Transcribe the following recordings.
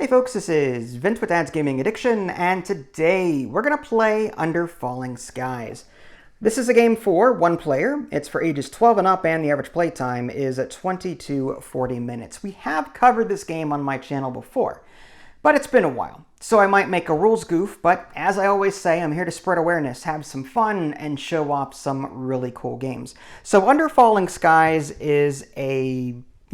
Hey folks, this is Vince with Dad's Gaming Addiction, and today we're going to play Under Falling Skies. This is a game for one player. It's for ages 12 and up, and the average play time is at 20 to 40 minutes. We have covered this game on my channel before, but it's been a while. So I might make a rules goof, but as I always say, I'm here to spread awareness, have some fun, and show off some really cool games. So Under Falling Skies is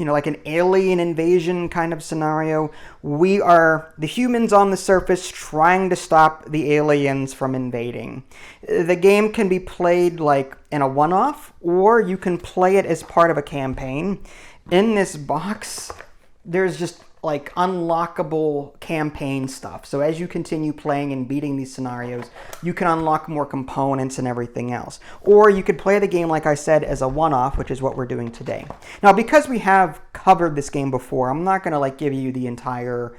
like an alien invasion kind of scenario. We are the humans on the surface trying to stop the aliens from invading. The game can be played like in a one-off, or you can play it as part of a campaign. In this box, there's just like unlockable campaign stuff. So as you continue playing and beating these scenarios, you can unlock more components and everything else. Or you could play the game, like I said, as a one-off, which is what we're doing today. Now, because we have covered this game before, I'm not going to give you the entire,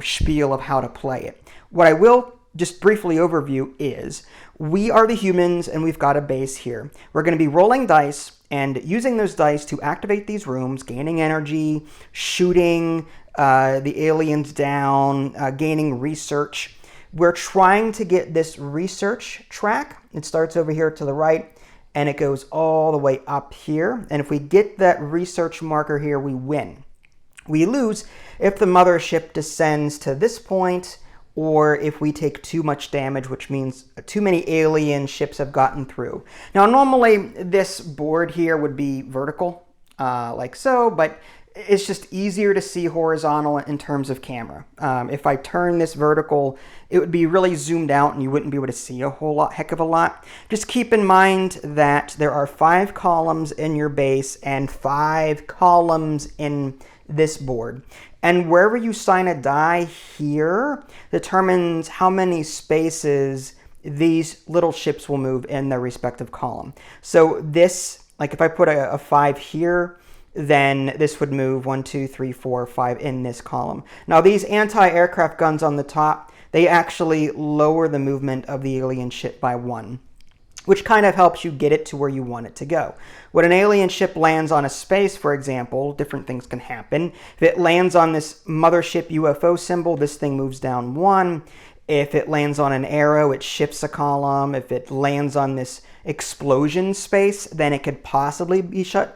spiel of how to play it. What I will just briefly overview is we are the humans and we've got a base here. We're going to be rolling dice and using those dice to activate these rooms, gaining energy, shooting the aliens down, gaining research. We're trying to get this research track. It starts over here to the right and it goes all the way up here. And if we get that research marker here, we win. We lose if the mothership descends to this point, or if we take too much damage, which means too many alien ships have gotten through. Now, normally this board here would be vertical, like so, but it's just easier to see horizontal in terms of camera. If I turn this vertical, it would be really zoomed out and you wouldn't be able to see a heck of a lot. Just keep in mind that there are 5 columns in your base and 5 columns in this board. And wherever you sign a die here determines how many spaces these little ships will move in their respective column. So this, like if I put a 5 here, then this would move 1, 2, 3, 4, 5 in this column. Now these anti-aircraft guns on the top, they actually lower the movement of the alien ship by 1. Which kind of helps you get it to where you want it to go. When an alien ship lands on a space, for example, different things can happen. If it lands on this mothership UFO symbol, this thing moves down 1. If it lands on an arrow, it shifts a column. If it lands on this explosion space, then it could possibly be shot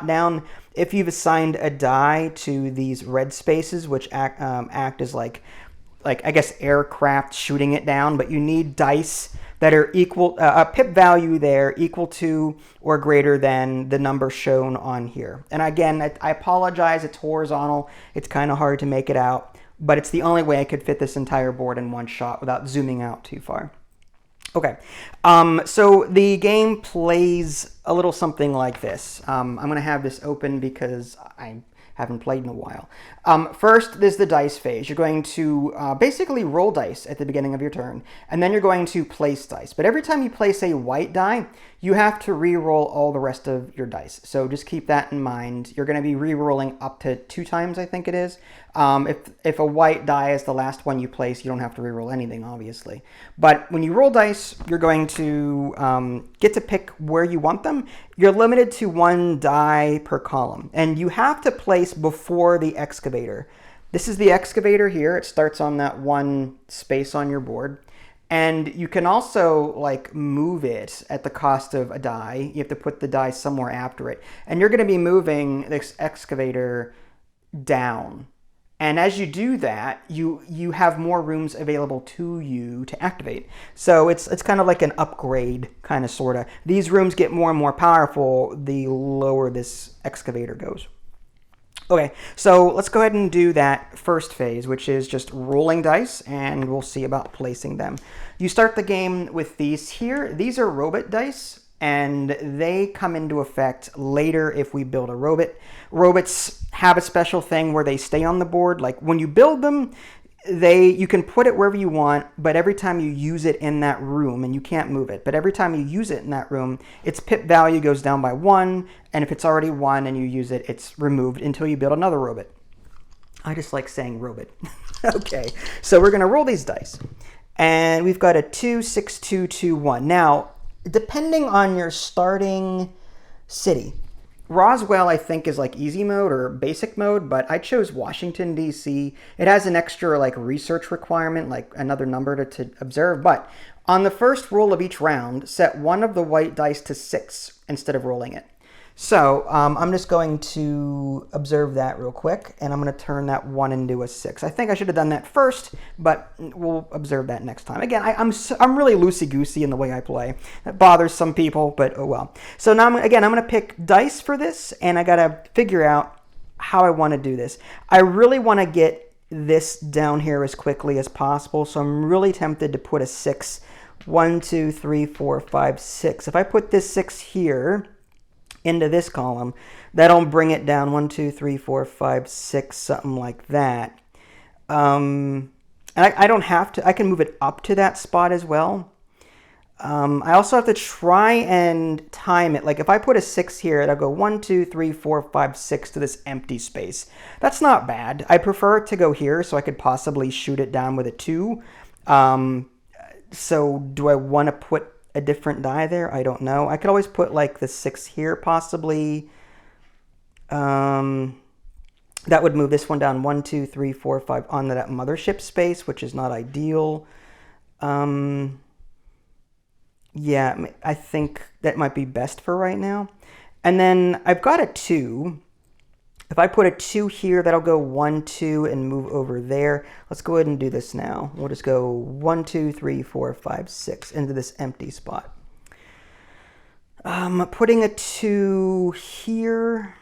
down. If you've assigned a die to these red spaces, which act as like I guess aircraft shooting it down, but you need dice that are equal, a pip value there equal to or greater than the number shown on here. And again, I apologize, it's horizontal. It's kind of hard to make it out, but it's the only way I could fit this entire board in one shot without zooming out too far. Okay, so the game plays a little something like this. I'm going to have this open because I haven't played in a while. First, there's the dice phase. You're going to basically roll dice at the beginning of your turn, and then you're going to place dice. But every time you place a white die, you have to re-roll all the rest of your dice. So just keep that in mind. You're going to be re-rolling up to 2 times, I think it is. If a white die is the last one you place, you don't have to re-roll anything, obviously. But when you roll dice, you're going to get to pick where you want them. You're limited to 1 die per column, and you have to place before the excavator. This is the excavator here. It starts on that 1 space on your board. And you can also move it at the cost of a die. You have to put the die somewhere after it. And you're going to be moving this excavator down. And as you do that, you have more rooms available to you to activate. So it's kind of like an upgrade, kind of, sort of. These rooms get more and more powerful the lower this excavator goes. Okay, so let's go ahead and do that first phase, which is just rolling dice, and we'll see about placing them. You start the game with these here. These are robot dice, and they come into effect later if we build a robot. Robots have a special thing where they stay on the board. Like when you build them, you can put it wherever you want, but every time you use it in that room, and you can't move it, but every time you use it in that room, its pip value goes down by 1, and if it's already 1 and you use it, it's removed until you build another robot. I just like saying robot. Okay, so we're going to roll these dice, and we've got a 2, 6, 2, 2, 1. Now, depending on your starting city, Roswell, I think, is like easy mode or basic mode, but I chose Washington, D.C. It has an extra like research requirement, like another number to observe. But on the first roll of each round, set one of the white dice to 6 instead of rolling it. So I'm just going to observe that real quick, and I'm going to turn that 1 into a 6. I think I should have done that first, but we'll observe that next time. Again, I'm really loosey-goosey in the way I play. That bothers some people, but oh well. So now, I'm going to pick dice for this, and I got to figure out how I want to do this. I really want to get this down here as quickly as possible, so I'm really tempted to put a 6. 1, 2, 3, 4, 5, 6. If I put this 6 here into this column, that'll bring it down 1, 2, 3, 4, 5, 6, something like that. And I don't have to, I can move it up to that spot as well. I also have to try and time it. Like if I put a 6 here, it'll go 1, 2, 3, 4, 5, 6 to this empty space. That's not bad. I prefer it to go here so I could possibly shoot it down with a 2. So do I want to put a different die there? I don't know. I could always put like the 6 here possibly. That would move this one down 1, 2, 3, 4, 5 onto that mothership space, which is not ideal. Yeah, I think that might be best for right now. And then I've got a 2. If I put a 2 here, that'll go 1, 2 and move over there. Let's go ahead and do this now. We'll just go 1, 2, 3, 4, 5, 6 into this empty spot. Putting a 2 here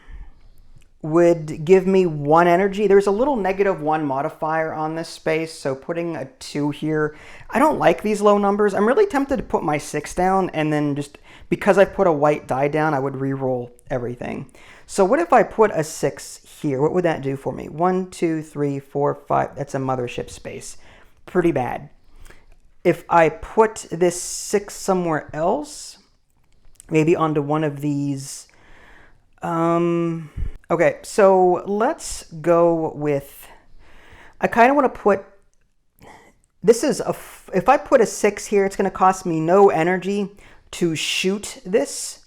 would give me 1 energy. There's a little -1 modifier on this space, so putting a 2 here, I don't like these low numbers. I'm really tempted to put my 6 down, and then just because I put a white die down, I would re-roll everything. So what if I put a 6 here? What would that do for me? 1, 2, 3, 4, 5. That's a mothership space. Pretty bad. If I put this 6 somewhere else, maybe onto one of these. Okay, so let's go with, I kind of want to put, this is a, if I put a 6 here, it's going to cost me no energy to shoot this.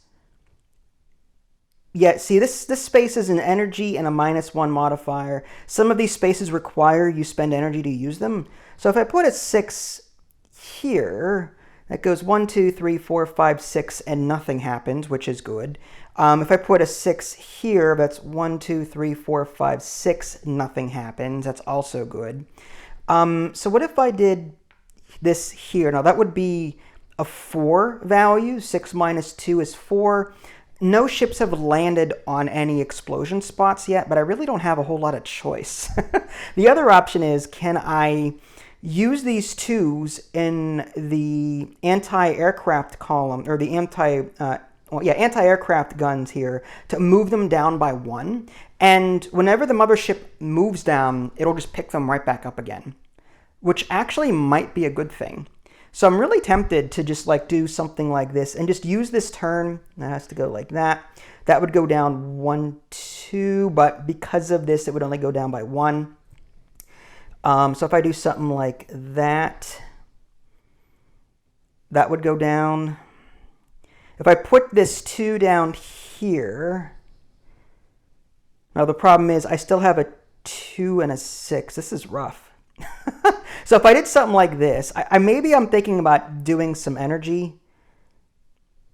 Yeah, see, this space is an energy and a -1 modifier. Some of these spaces require you spend energy to use them. So if I put a 6 here, that goes 1, 2, 3, 4, 5, 6, and nothing happens, which is good. If I put a 6 here, that's 1, 2, 3, 4, 5, 6, nothing happens. That's also good. So what if I did this here? Now that would be a 4 value. 6 minus 2 is 4. No ships have landed on any explosion spots yet, but I really don't have a whole lot of choice. The other option is, can I use these 2s in the anti-aircraft column, or the anti-aircraft guns here, to move them down by 1. And whenever the mothership moves down, it'll just pick them right back up again, which actually might be a good thing. So I'm really tempted to just like do something like this and just use this turn. That has to go like that. That would go down 1, 2, but because of this, it would only go down by 1. So if I do something like that, that would go down. If I put this 2 down here, now the problem is I still have a 2 and a 6. This is rough. So if I did something like this, maybe I'm thinking about doing some energy.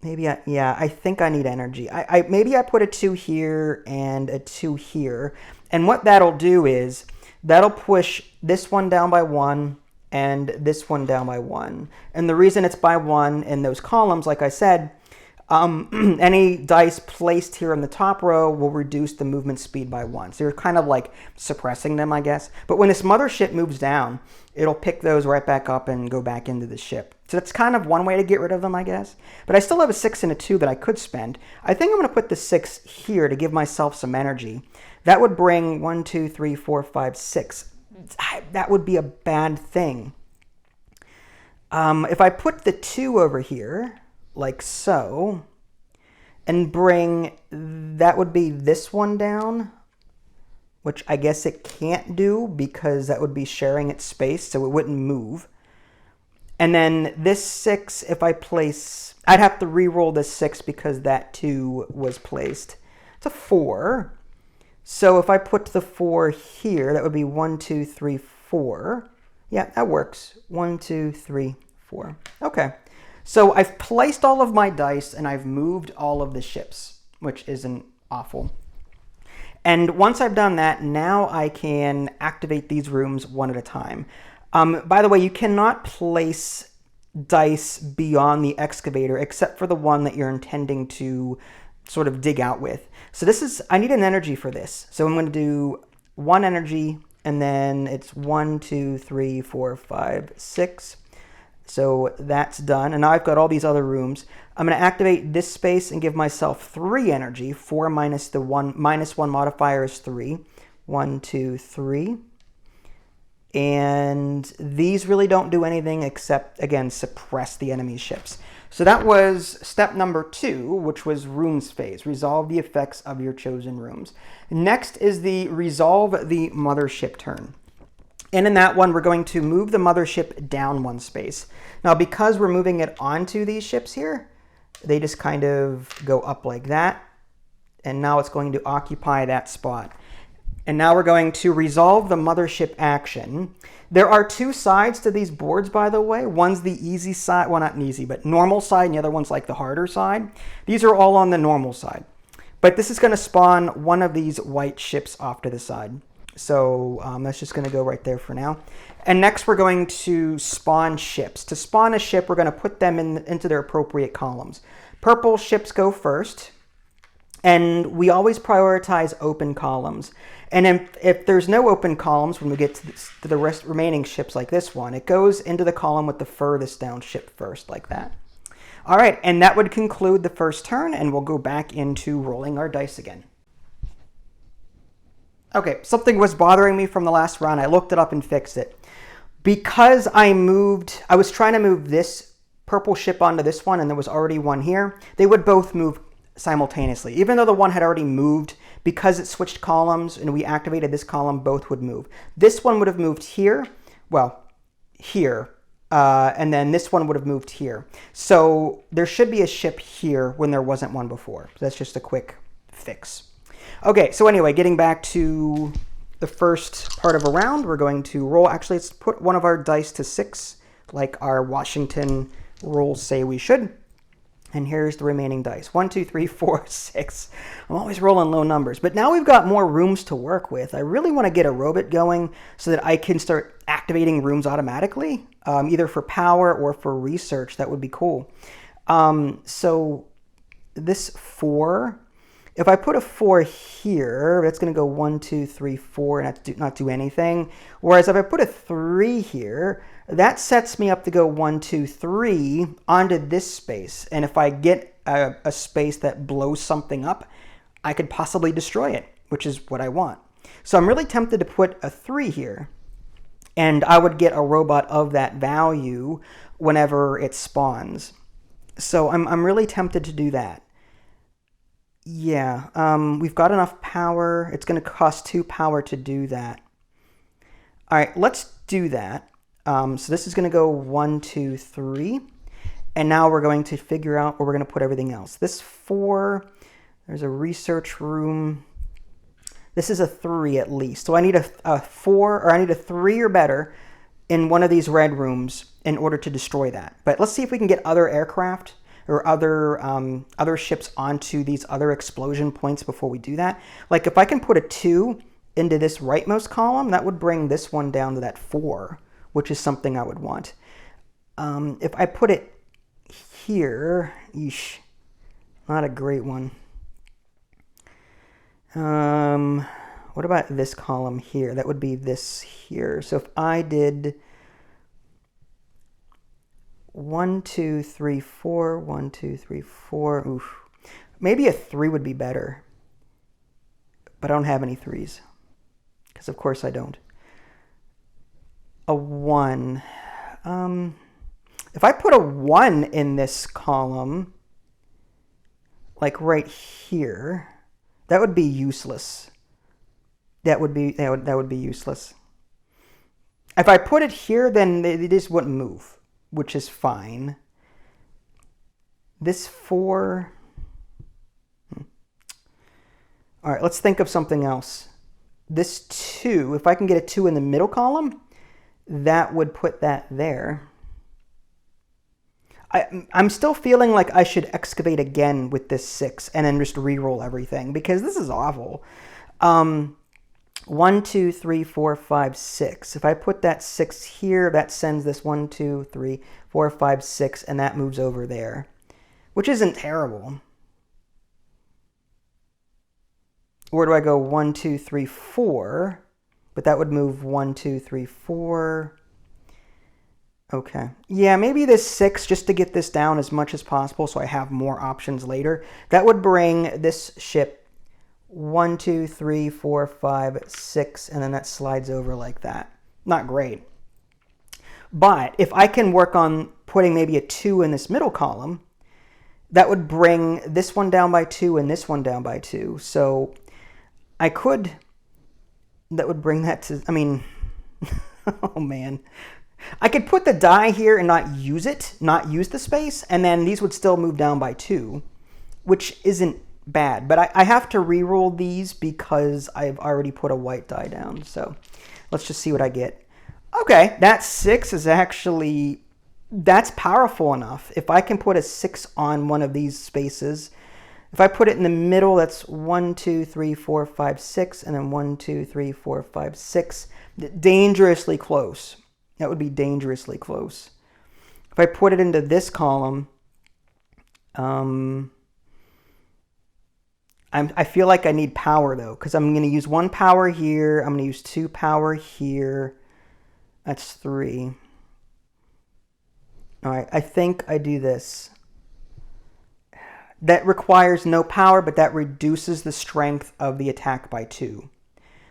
Maybe I think I need energy. Maybe I put a 2 here and a 2 here. And what that'll do is that'll push this one down by 1 and this one down by 1. And the reason it's by 1 in those columns, like I said, any dice placed here in the top row will reduce the movement speed by 1. So you're kind of like suppressing them, I guess. But when this mothership moves down, it'll pick those right back up and go back into the ship. So that's kind of one way to get rid of them, I guess. But I still have a 6 and a 2 that I could spend. I think I'm going to put the 6 here to give myself some energy. That would bring 1, 2, 3, 4, 5, 6. That would be a bad thing. If I put the 2 over here, like so, and bring, that would be this one down, which I guess it can't do because that would be sharing its space, so it wouldn't move. And then this 6, if I place, I'd have to re-roll this 6 because that 2 was placed. It's a 4. So if I put the 4 here, that would be 1, 2, 3, 4. Yeah, that works. 1, 2, 3, 4. Okay. So I've placed all of my dice and I've moved all of the ships, which isn't awful. And once I've done that, now I can activate these rooms one at a time. By the way, you cannot place dice beyond the excavator except for the one that you're intending to sort of dig out with. So this is, I need an energy for this. So I'm going to do 1 energy, and then it's 1, 2, 3, 4, 5, 6. So that's done. And now I've got all these other rooms. I'm going to activate this space and give myself 3 energy. 4 minus the 1, minus 1 modifier is 3. 1, 2, 3. And these really don't do anything except, again, suppress the enemy ships. So that was step number 2, which was rooms phase. Resolve the effects of your chosen rooms. Next is the resolve the mothership turn. And in that one, we're going to move the mothership down 1 space. Now, because we're moving it onto these ships here, they just kind of go up like that. And now it's going to occupy that spot. And now we're going to resolve the mothership action. There are 2 sides to these boards, by the way. One's the easy side, well, not an easy, but normal side, and the other one's like the harder side. These are all on the normal side. But this is going to spawn one of these white ships off to the side. So that's just going to go right there for now. And next we're going to spawn ships. To spawn a ship, we're going to put them into their appropriate columns. Purple ships go first. And we always prioritize open columns. And if there's no open columns, when we get to the remaining ships like this one, it goes into the column with the furthest down ship first, like that. All right, and that would conclude the first turn, and we'll go back into rolling our dice again. Okay, something was bothering me from the last round. I looked it up and fixed it. Because I was trying to move this purple ship onto this one, and there was already one here, they would both move simultaneously. Even though the one had already moved, because it switched columns and we activated this column, both would move. This one would have moved here, well, here, and then this one would have moved here. So there should be a ship here when there wasn't one before. So that's just a quick fix. Okay, so anyway, getting back to the first part of a round, we're going to roll. Actually, let's put one of our dice to 6, like our Washington rules say we should. And here's the remaining dice. 1, 2, 3, 4, 6. I'm always rolling low numbers. But now we've got more rooms to work with. I really want to get a robot going so that I can start activating rooms automatically, either for power or for research. That would be cool. So this 4, if I put a 4 here, that's going to go 1, 2, 3, 4, and not do anything. Whereas if I put a 3 here, that sets me up to go 1, 2, 3 onto this space. And if I get a space that blows something up, I could possibly destroy it, which is what I want. So I'm really tempted to put a 3 here. And I would get a robot of that value whenever it spawns. So I'm really tempted to do that. Yeah, we've got enough power. It's going to cost 2 power to do that. All right, let's do that. So this is going to go 1, 2, 3. And now we're going to figure out where we're going to put everything else. This 4, there's a research room. This is a 3 at least. So I need a 4, or I need a 3 or better in one of these red rooms in order to destroy that. But let's see if we can get other aircraft or other ships onto these other explosion points before we do that. Like if I can put a 2 into this rightmost column, that would bring this one down to that 4. Which is something I would want. If I put it here, yeesh, not a great one. What about this column here? That would be this here. So if I did 1, 2, 3, 4, 1, 2, 3, 4, oof. Maybe a 3 would be better. But I don't have any 3s. Because of course I don't. A 1. If I put a 1 in this column, like right here, that would be useless. That would be useless. If I put it here, then they just wouldn't move, which is fine. This 4. All right, let's think of something else. This 2, if I can get a 2 in the middle column, that would put that there. I'm still feeling like I should excavate again with this 6 and then just re-roll everything because this is awful. 1, 2, 3, 4, 5, 6. If I put that 6 here, that sends this 1, 2, 3, 4, 5, 6, and that moves over there, which isn't terrible. Where do I go? 1, 2, 3, 4. But that would move 1, 2, 3, 4. Okay. Yeah, maybe this 6 just to get this down as much as possible so I have more options later. That would bring this ship 1, 2, 3, 4, 5, 6, and then that slides over like that. Not great. But if I can work on putting maybe a 2 in this middle column, that would bring this one down by 2 and this one down by 2. So I could, that would bring that to, I mean, oh man. I could put the die here and not use it, not use the space, and then these would still move down by 2, which isn't bad. But I have to re-roll these because I've already put a white die down. So let's just see what I get. Okay, that 6 is actually, that's powerful enough. If I can put a 6 on one of these spaces, if I put it in the middle, that's 1, 2, 3, 4, 5, 6, and then 1, 2, 3, 4, 5, 6. Dangerously close. That would be dangerously close. If I put it into this column, I feel like I need power though, because I'm going to use 1 power here. I'm going to use 2 power here. That's 3. All right, I think I do this. That requires no power, but that reduces the strength of the attack by 2.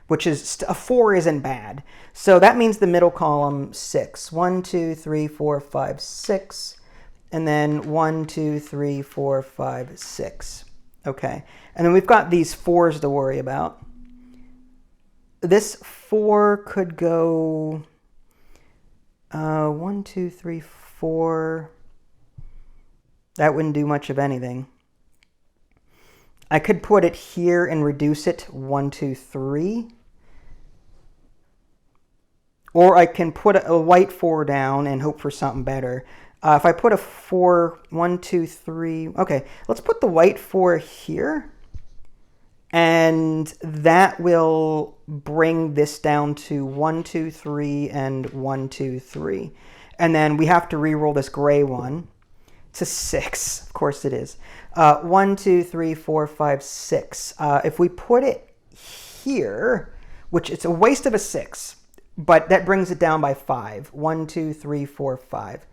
Which is, a 4 isn't bad. So that means the middle column, 6. 1, 2, 3, 4, 5, 6. And then 1, 2, 3, 4, 5, 6. Okay. And then we've got these 4s to worry about. This 4 could go 1, 2, 3, 4. That wouldn't do much of anything. I could put it here and reduce it 1, 2, 3. Or I can put a white 4 down and hope for something better. If I put a 4, 1, 2, 3. Okay, let's put the white 4 here. And that will bring this down to 1, 2, 3, and 1, 2, 3. And then we have to re-roll this gray one to 6. Of course it is. 1, 2, 3, 4, 5, 6. If we put it here, which it's a waste of a 6. But that brings it down by 5. 1, 2, 3, 4, 5.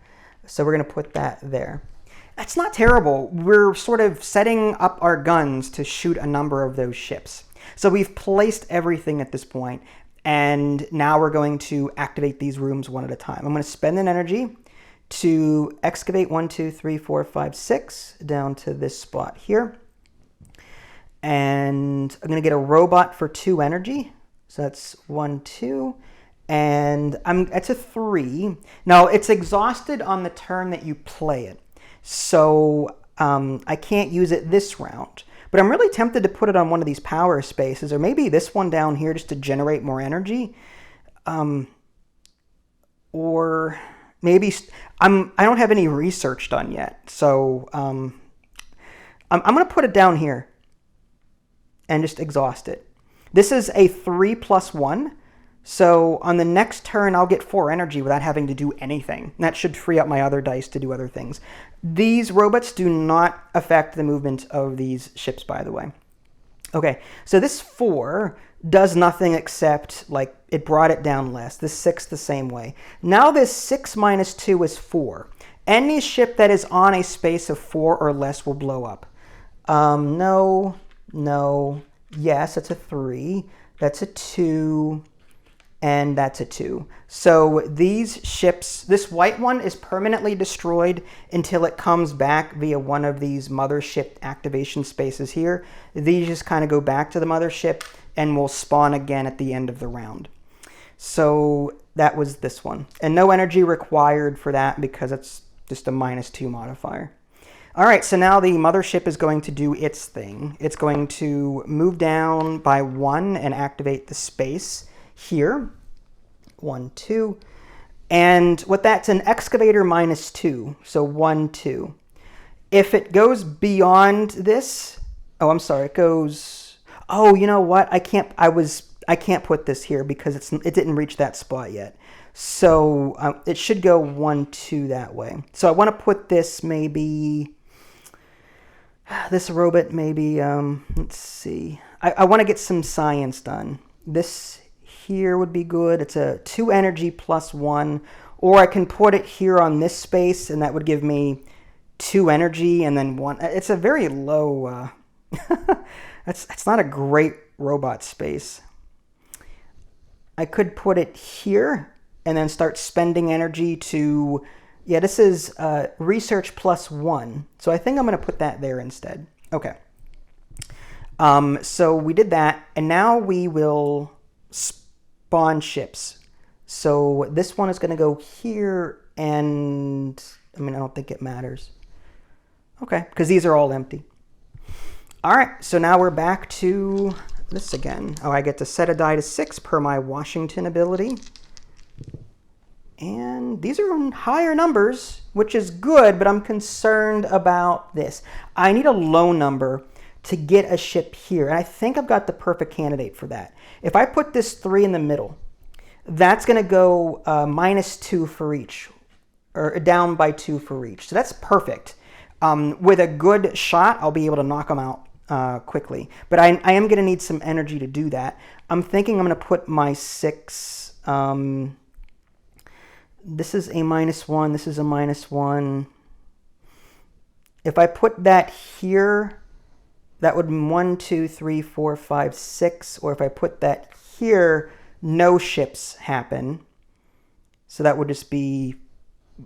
So we're going to put that there. That's not terrible. We're sort of setting up our guns to shoot a number of those ships. So we've placed everything at this point, and now we're going to activate these rooms one at a time. I'm going to spend an energy to excavate 1, 2, 3, 4, 5, 6 down to this spot here. And I'm going to get a robot for 2 energy. So that's 1, 2. And it's a 3. Now, it's exhausted on the turn that you play it. So I can't use it this round. But I'm really tempted to put it on one of these power spaces, or maybe this one down here just to generate more energy. Or maybe I don't have any research done yet. So I'm going to put it down here and just exhaust it. This is a 3 + 1. So on the next turn, I'll get 4 energy without having to do anything. That should free up my other dice to do other things. These robots do not affect the movement of these ships, by the way. Okay, so this 4 does nothing except, like, it brought it down less. This 6 the same way. Now this 6 - 2 is 4. Any ship that is on a space of 4 or less will blow up. No, yes, that's a 3. That's a 2. And that's a 2. So these ships, this white one is permanently destroyed until it comes back via one of these mothership activation spaces here. These just kind of go back to the mothership and will spawn again at the end of the round. So that was this one. And no energy required for that because it's just a -2 modifier. All right, so now the mothership is going to do its thing. It's going to move down by 1 and activate the space here. 1, 2. And what that's an excavator -2. So 1, 2. If it goes beyond this, oh, I'm sorry, it goes, oh, you know what? I can't put this here because it didn't reach that spot yet. So it should go 1, 2 that way. So I want to put this maybe, this robot maybe, let's see. I want to get some science done. This here would be good. It's a 2 energy +1, or I can put it here on this space and that would give me 2 energy and then 1. It's a very low, that's not a great robot space. I could put it here and then start spending energy to, yeah, this is research +1. So I think I'm going to put that there instead. Okay. So we did that, and now we will spawn ships. So this one is going to go here, and I mean, I don't think it matters. Okay, because these are all empty. All right, so now we're back to this again. Oh, I get to set a die to 6 per my Washington ability. And these are in higher numbers, which is good, but I'm concerned about this. I need a low number to get a ship here, and I think I've got the perfect candidate for that. If I put this 3 in the middle, that's going to go -2 for each, or down by 2 for each. So that's perfect. With a good shot, I'll be able to knock them out quickly. But I am going to need some energy to do that. I'm thinking I'm going to put my 6... this is a -1, this is a -1. If I put that here, that would be 1, 2, 3, 4, 5, 6. Or if I put that here, no ships happen. So that would just be,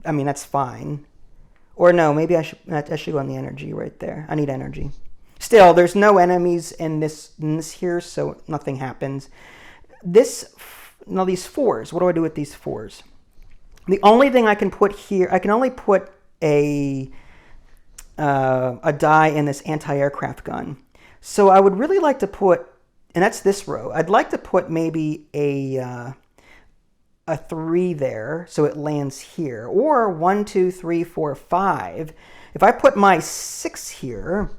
I mean, that's fine. Or no, maybe I should go on the energy right there. I need energy. Still, there's no enemies in this here, so nothing happens. Now these 4s, what do I do with these 4s? The only thing I can put here, I can only put a die in this anti-aircraft gun. So I would really like to put, and that's this row, I'd like to put maybe a 3 there, so it lands here. Or 1, 2, 3, 4, 5. If I put my 6 here,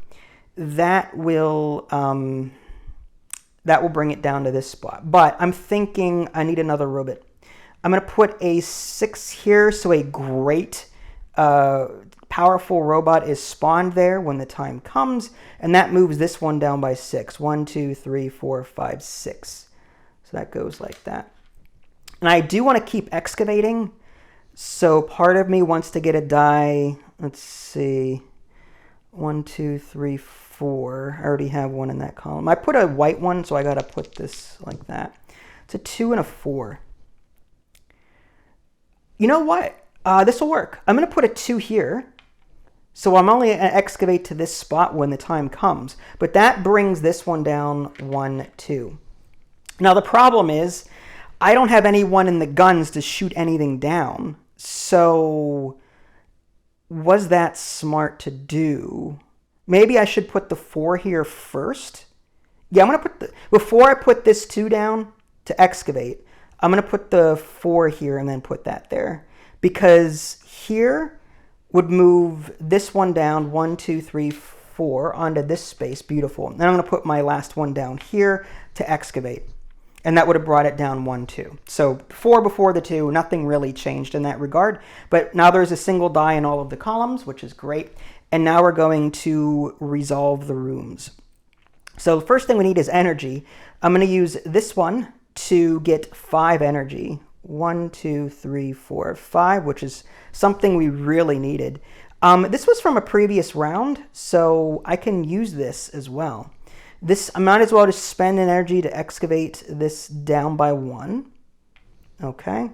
that will bring it down to this spot. But I'm thinking I need another robot. I'm going to put a 6 here, so a great, powerful robot is spawned there when the time comes, and that moves this one down by 6. 1, 2, 3, 4, 5, 6. So that goes like that. And I do want to keep excavating, so part of me wants to get a die. Let's see. 1, 2, 3, 4. I already have one in that column. I put a white one, so I got to put this like that. It's a 2 and a 4. You know what? This will work. I'm going to put a 2 here. So I'm only going to excavate to this spot when the time comes. But that brings this one down 1, 2. Now the problem is I don't have anyone in the guns to shoot anything down. So was that smart to do? Maybe I should put the 4 here first. Yeah, I'm going to put before I put this 2 down to excavate, I'm going to put the 4 here and then put that there. Because here would move this one down, 1, 2, 3, 4, onto this space. Beautiful. Then I'm going to put my last one down here to excavate. And that would have brought it down 1, 2. So 4 before the 2, nothing really changed in that regard. But now there's a single die in all of the columns, which is great. And now we're going to resolve the rooms. So the first thing we need is energy. I'm going to use this one to get 5 energy. 1, 2, 3, 4, 5, which is something we really needed. This was from a previous round, so I can use this as well. I might as well just spend an energy to excavate this down by 1. Okay.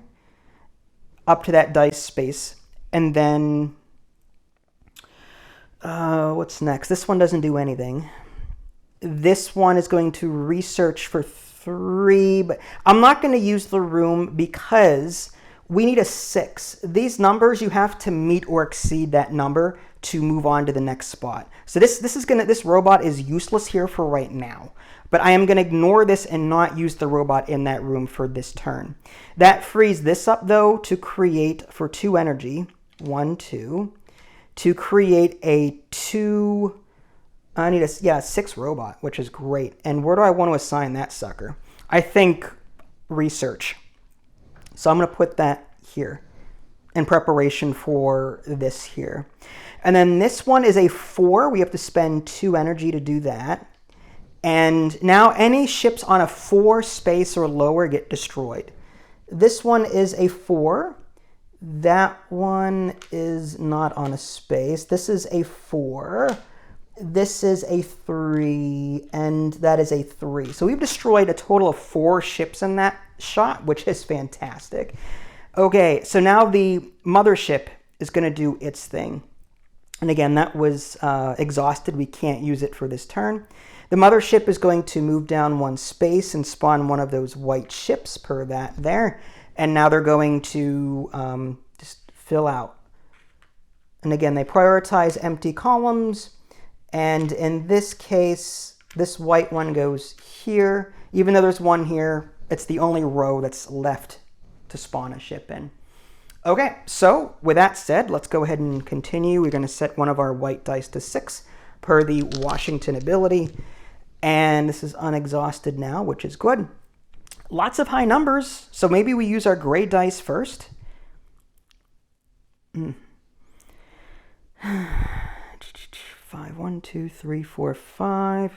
Up to that dice space. And then, what's next? This one doesn't do anything. This one is going to research for 3, but I'm not going to use the room because we need a 6. These numbers, you have to meet or exceed that number to move on to the next spot. So this robot is useless here for right now. But I am going to ignore this and not use the robot in that room for this turn. That frees this up, though, to create, for 2 energy, 1, 2, to create a 2, I need a 6 robot, which is great. And where do I want to assign that sucker? I think research. So I'm going to put that here in preparation for this here. And then this one is a 4. We have to spend 2 energy to do that. And now any ships on a 4 space or lower get destroyed. This one is a 4. That one is not on a space. This is a 4. This is a 3. And that is a 3. So we've destroyed a total of 4 ships in that shot, which is fantastic. Okay, so now the mothership is going to do its thing. And again, that was exhausted. We can't use it for this turn. The mothership is going to move down 1 space and spawn one of those white ships per that there. And now they're going to just fill out. And again, they prioritize empty columns. And in this case, this white one goes here. Even though there's one here, it's the only row that's left to spawn a ship in. Okay, so with that said, let's go ahead and continue. We're going to set one of our white dice to 6 per the Washington ability. And this is unexhausted now, which is good. Lots of high numbers, so maybe we use our gray dice first. 5, 1, 2, 3, 4, 5.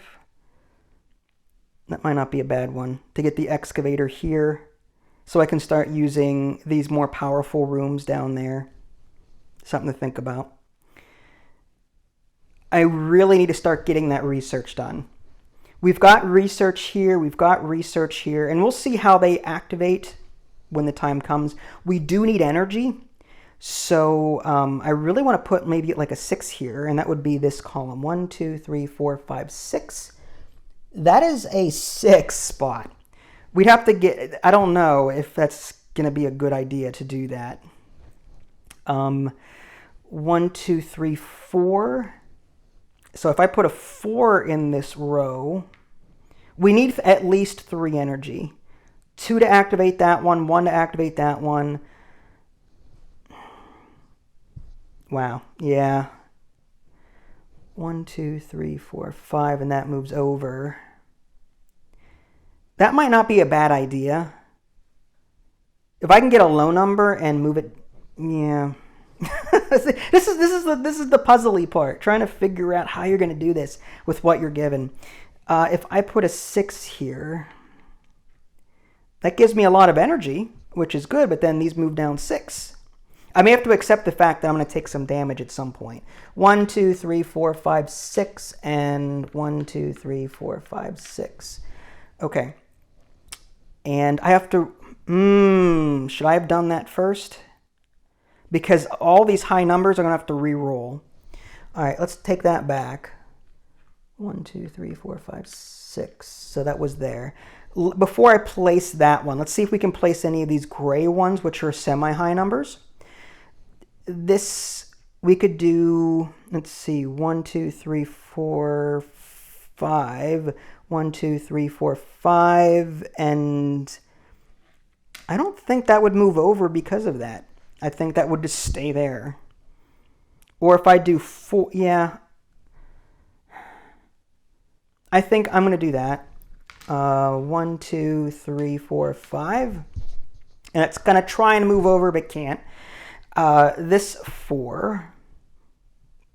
That might not be a bad one. To get the excavator here, so I can start using these more powerful rooms down there. Something to think about. I really need to start getting that research done. We've got research here, we've got research here, and we'll see how they activate when the time comes. We do need energy, so I really want to put maybe like a 6 here, and that would be this column. 1, 2, 3, 4, 5, 6. That is a 6 spot. We'd have to get, I don't know if that's going to be a good idea to do that. 1, 2, 3, 4. So if I put a 4 in this row, we need at least 3 energy. 2 to activate that one, 1 to activate that one. Wow, yeah. 1, 2, 3, 4, 5, and that moves over. That might not be a bad idea. If I can get a low number and move it, yeah. This is the puzzly part, trying to figure out how you're going to do this with what you're given. If I put a 6 here, that gives me a lot of energy, which is good, but then these move down 6. I may have to accept the fact that I'm going to take some damage at some point. 1, 2, 3, 4, 5, 6, and 1, 2, 3, 4, 5, 6. Okay. And I have to, should I have done that first? Because all these high numbers are going to have to re-roll. All right, let's take that back. 1, 2, 3, 4, 5, 6. So that was there. Before I place that one, let's see if we can place any of these gray ones, which are semi-high numbers. This, we could do, let's see, 1, 2, 3, 4, 5. 1, 2, 3, 4, 5. And I don't think that would move over because of that. I think that would just stay there. Or if I do 4, yeah. I think I'm going to do that. 1, 2, 3, 4, 5. And it's going to try and move over, but can't. This 4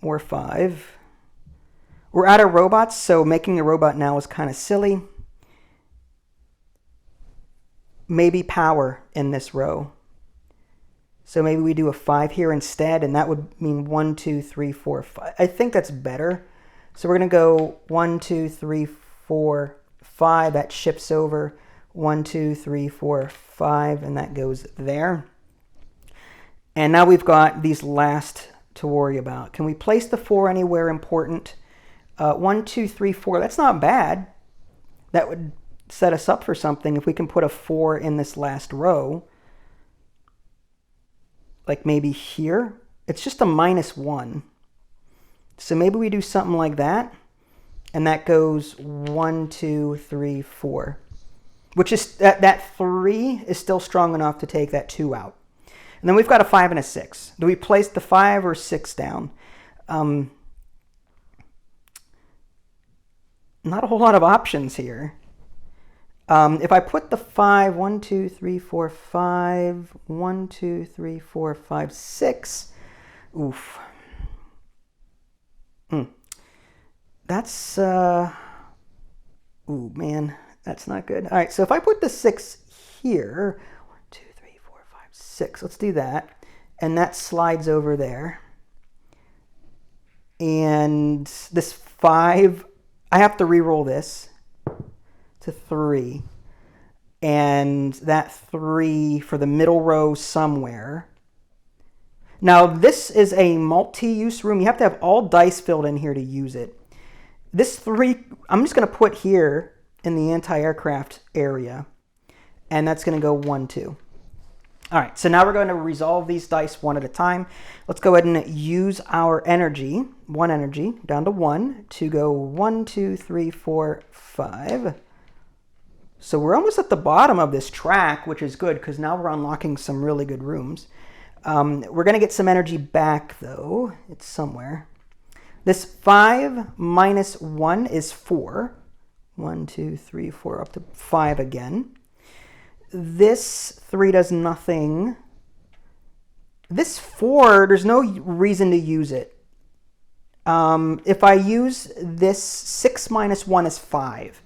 or 5. We're out of robots, so making a robot now is kind of silly. Maybe power in this row. So maybe we do a 5 here instead, and that would mean 1, 2, 3, 4, 5. I think that's better. So we're going to go 1, 2, 3, 4, 5. That shifts over. 1, 2, 3, 4, 5, and that goes there. And now we've got these last to worry about. Can we place the 4 anywhere important? 1, 2, 3, 4. That's not bad. That would set us up for something if we can put a 4 in this last row. Like maybe here. It's just a -1. So maybe we do something like that. And that goes 1, 2, 3, 4. Which is, that 3 is still strong enough to take that 2 out. And then we've got a 5 and a 6. Do we place the 5 or 6 down? Not a whole lot of options here. If I put the 5, 1, 2, 3, 4, 5, 1, 2, 3, 4, 5, 6. Oof. That's, ooh, man, that's not good. All right, so if I put the 6 here, 1, 2, 3, 4, 5, 6. Let's do that. And that slides over there. And this 5, I have to re-roll this to 3. And that 3 for the middle row somewhere. Now, this is a multi-use room. You have to have all dice filled in here to use it. This 3, I'm just going to put here in the anti-aircraft area. And that's going to go 1, 2. All right, so now we're going to resolve these dice one at a time. Let's go ahead and use our energy, 1 energy, down to 1, to go 1, 2, 3, 4, 5. So we're almost at the bottom of this track, which is good because now we're unlocking some really good rooms. We're going to get some energy back, though. It's somewhere. This 5 minus 1 is 4. 1, 2, 3, 4, up to 5 again. This 3 does nothing. This 4, there's no reason to use it. If I use this, 6 minus 1 is 5.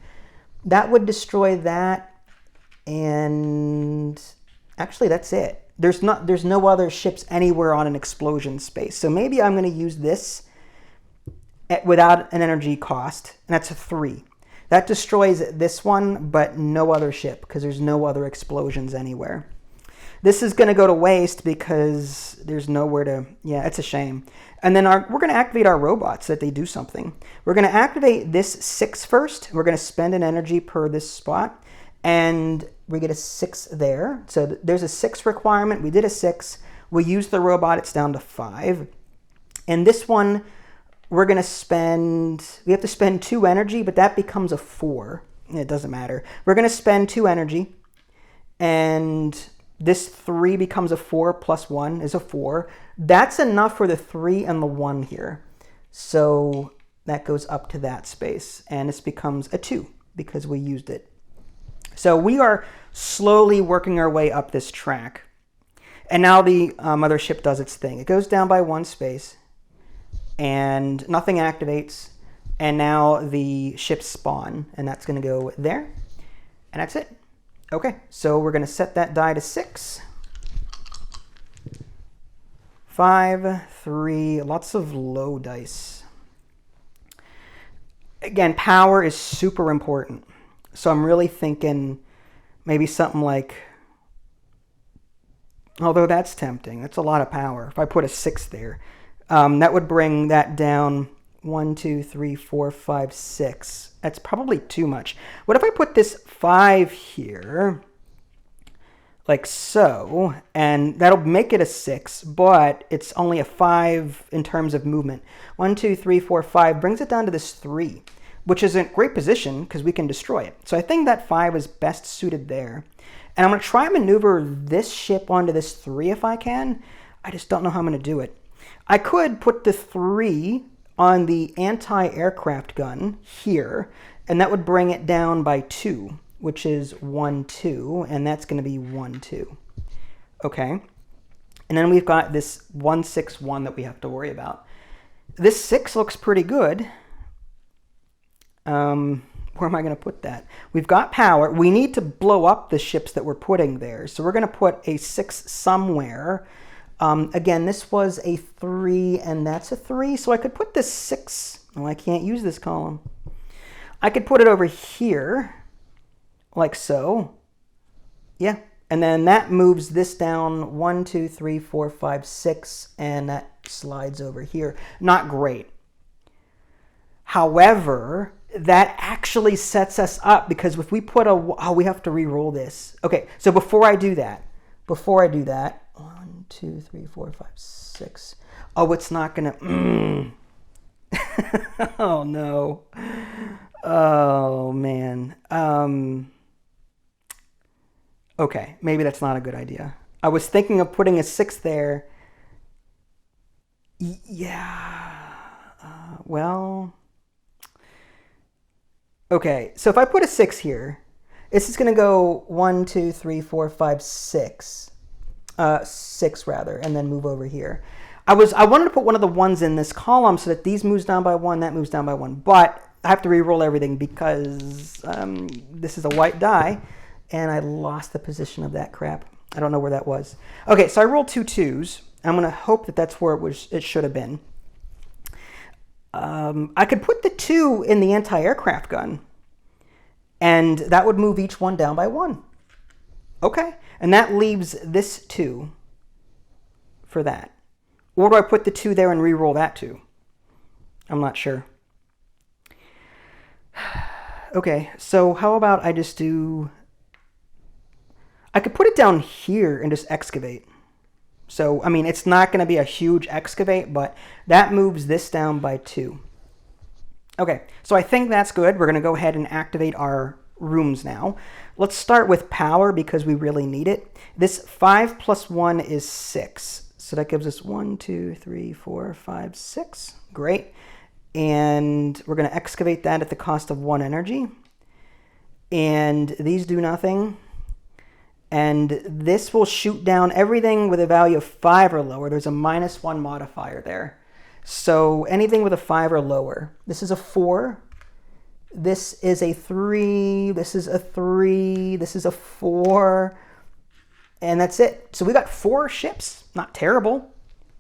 That would destroy that. And actually, that's it. There's no other ships anywhere on an explosion space. So maybe I'm going to use this without an energy cost. And that's a 3. That destroys this one, but no other ship, because there's no other explosions anywhere. This is going to go to waste because there's nowhere to... Yeah, it's a shame. And then we're going to activate our robots so that they do something. We're going to activate this 6 first. We're going to spend an energy per this spot. And we get a 6 there. So there's a 6 requirement. We did a 6. We use the robot. It's down to 5. And this one... we're going to spend, we have to spend 2 energy, but that becomes a 4. It doesn't matter. We're going to spend 2 energy, and this 3 becomes a 4 plus 1 is a 4. That's enough for the 3 and the 1 here. So that goes up to that space, and this becomes a 2 because we used it. So we are slowly working our way up this track. And now the mothership does its thing. It goes down by 1 space. And nothing activates, and now the ships spawn, and that's going to go there, and that's it. Okay, so we're going to set that die to 6. 5, 3, lots of low dice. Again, power is super important, so I'm really thinking maybe something like, although that's tempting, that's a lot of power. If I put a 6 there. That would bring that down 1, 2, 3, 4, 5, 6. That's probably too much. What if I put this 5 here, like so, and that'll make it a 6, but it's only a 5 in terms of movement. 1, 2, 3, 4, 5 brings it down to this 3, which is a great position because we can destroy it. So I think that 5 is best suited there. And I'm going to try and maneuver this ship onto this 3 if I can. I just don't know how I'm going to do it. I could put the 3 on the anti-aircraft gun here, and that would bring it down by 2, which is 1, 2, and that's going to be 1, 2. Okay. And then we've got this 1, 6, 1 that we have to worry about. This 6 looks pretty good. Where am I going to put that? We've got power. We need to blow up the ships that we're putting there. So we're going to put a 6 somewhere. Again, this was a 3, and that's a 3. So I could put this 6. Oh, I can't use this column. I could put it over here, like so. Yeah. And then that moves this down 1, 2, 3, 4, 5, 6, and that slides over here. Not great. However, that actually sets us up because if we put a... Oh, we have to re-roll this. Okay, so before I do that, 1, 2, 3, 4, 5, 6. Oh, it's not going to... Oh no. Oh man. Okay, maybe that's not a good idea. I was thinking of putting a 6 there. Yeah. Well, okay. So if I put a 6 here, this is going to go 1, 2, 3, 4, 5, 6. 6 rather, and then move over here. I wanted to put one of the ones in this column so that these moves down by 1, that moves down by 1. But I have to re-roll everything because this is a white die, and I lost the position of that crap. I don't know where that was. Okay, so I rolled 2 2s. I'm going to hope that that's where it should have been. I could put the 2 in the anti-aircraft gun, and that would move each one down by 1. Okay, and that leaves this 2 for that. Or do I put the 2 there and re-roll that 2? I'm not sure. Okay, so how about I just do... I could put it down here and just excavate. So, I mean, it's not going to be a huge excavate, but that moves this down by 2. Okay, so I think that's good. We're going to go ahead and activate our rooms now. Let's start with power because we really need it. This 5 plus 1 is 6. So that gives us 1, 2, 3, 4, 5, 6. Great. And we're going to excavate that at the cost of 1 energy. And these do nothing. And this will shoot down everything with a value of 5 or lower. There's a -1 modifier there. So anything with a 5 or lower. This is a 4. This is a 3. This is a 3. This is a 4. And that's it. So we got 4 ships. Not terrible.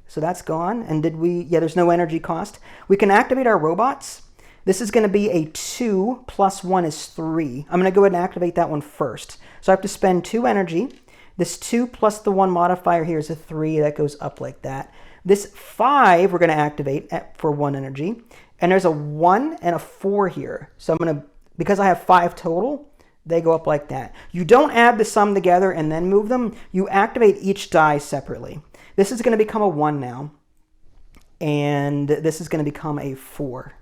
So that's gone. And did we... Yeah, there's no energy cost. We can activate our robots. This is going to be a 2 plus 1 is 3. I'm going to go ahead and activate that one first. So I have to spend 2 energy. This 2 plus the 1 modifier here is a 3. That goes up like that. This 5 we're going to activate for 1 energy. And there's a 1 and a 4 here. So I'm going to... Because I have 5 total... They go up like that. You don't add the sum together and then move them. You activate each die separately. This is going to become a 1 now. And this is going to become a 4.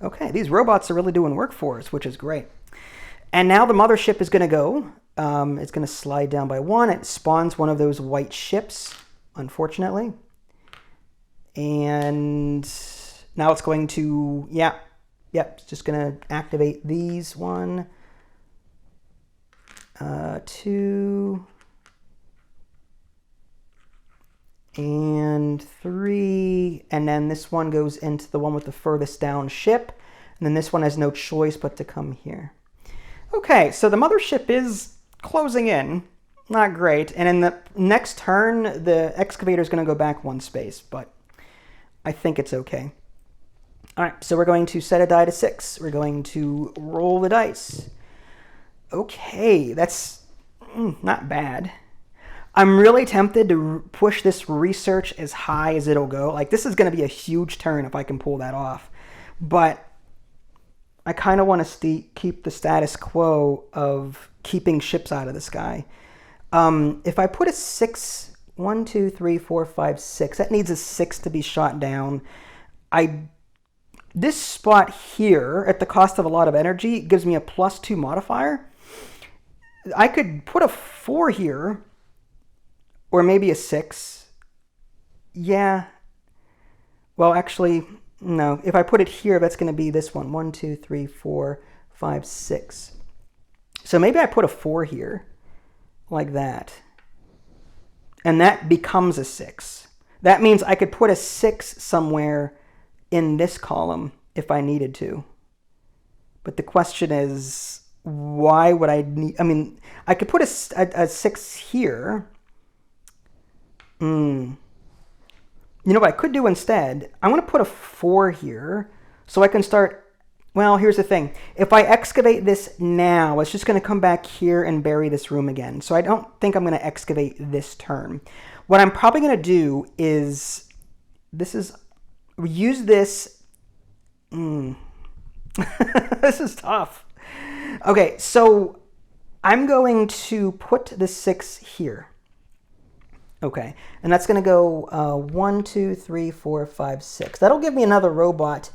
Okay, these robots are really doing work for us, which is great. And now the mothership is going to go. It's going to slide down by 1. It spawns one of those white ships, unfortunately. And now it's going to, it's just going to activate these 1, 2, and 3, and then this one goes into the one with the furthest down ship, and then this one has no choice but to come here. Okay, so the mothership is closing in. Not great. And in the next turn, the excavator is going to go back 1 space, but I think it's okay. All right, so we're going to set a die to 6. We're going to roll the dice. Okay, that's not bad. I'm really tempted to push this research as high as it'll go. Like, this is going to be a huge turn if I can pull that off. But I kind of want to keep the status quo of keeping ships out of the sky. If I put a 6, 1, 2, 3, 4, 5, 6, that needs a 6 to be shot down. This spot here, at the cost of a lot of energy, gives me a +2 modifier. I could put a 4 here, or maybe a 6. Yeah. Well, actually, no. If I put it here, that's going to be this one. 1, 2, 3, 4, 5, 6. So maybe I put a 4 here, like that. And that becomes a 6. That means I could put a 6 somewhere in this column if I needed to. But the question is, why would I need... I mean, I could put a 6 here. You know what I could do instead? I want to put a 4 here so I can start... Well, here's the thing. If I excavate this now, it's just going to come back here and bury this room again. So I don't think I'm going to excavate this turn. What I'm probably going to do is... Use this... This is tough. Okay, so I'm going to put the 6 here. Okay, and that's going to go 1, 2, 3, 4, 5, 6. That'll give me another robot.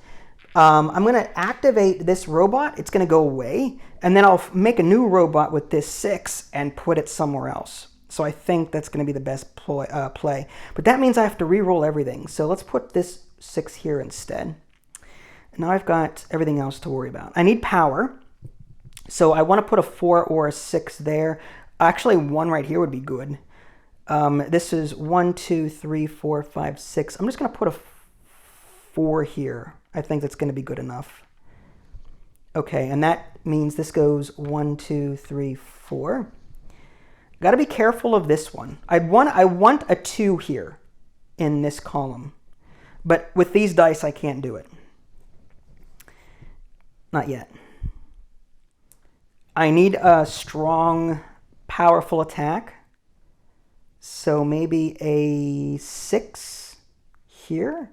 I'm going to activate this robot. It's going to go away, and then I'll make a new robot with this 6 and put it somewhere else. So I think that's going to be the best play. But that means I have to re-roll everything. So let's put this 6 here instead. Now I've got everything else to worry about. I need power. So I want to put a 4 or a 6 there. Actually, 1 right here would be good. This is 1, 2, 3, 4, 5, 6. I'm just going to put a 4 here. I think that's going to be good enough. Okay, and that means this goes 1, 2, 3, 4. Got to be careful of this one. I want a 2 here in this column. But with these dice, I can't do it. Not yet. I need a strong, powerful attack. So maybe a 6 here.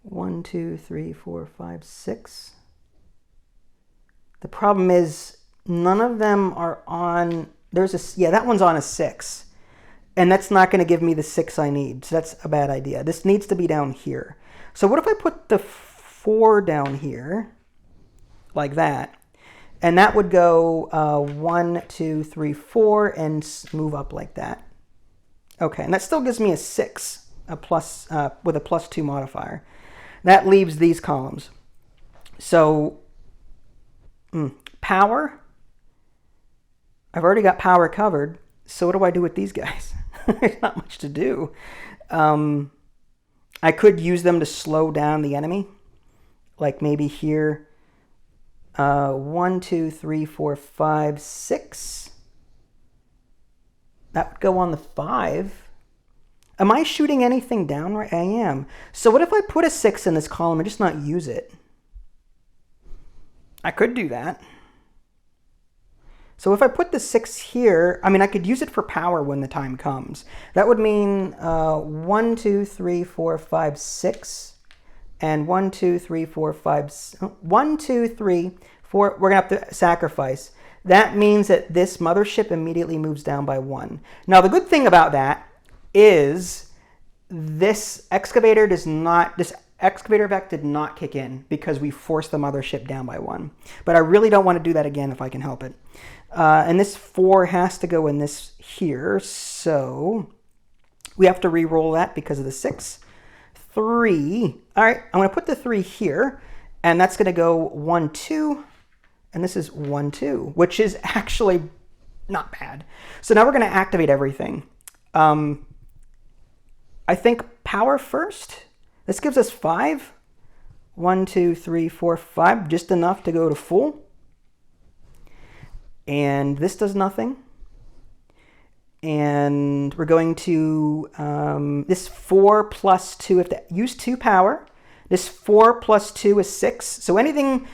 1, 2, 3, 4, 5, 6. The problem is none of them are on. Yeah, that one's on a 6. And that's not going to give me the 6 I need. So that's a bad idea. This needs to be down here. So what if I put the 4 down here like that? And that would go 1, 2, 3, 4 and move up like that. Okay, and that still gives me a 6, with a +2 modifier. That leaves these columns. So, power. I've already got power covered. So what do I do with these guys? There's not much to do. I could use them to slow down the enemy. Like maybe here. 1, 2, 3, 4, 5, 6. That would go on the 5. Am I shooting anything down? Right, I am. So what if I put a 6 in this column and just not use it? I could do that. So if I put the 6 here, I mean, I could use it for power when the time comes. That would mean 1, 2, 3, 4, 5, 6. And 1, 2, 3, 4, 5, 1, 2, 3, 4. We're going to have to sacrifice. That means that this mothership immediately moves down by 1. Now, the good thing about that is this excavator effect did not kick in because we forced the mothership down by 1. But I really don't want to do that again if I can help it. And this 4 has to go in this here. So we have to re-roll that because of the 6. 3. All right, I'm going to put the 3 here. And that's going to go 1, 2. And this is 1, 2, which is actually not bad. So now we're going to activate everything. I think power first. This gives us 5. 1, 2, 3, 4, 5. Just enough to go to full. And this does nothing. And we're going to, this 4 plus 2, we have to use 2 power. This 4 plus 2 is 6. So anything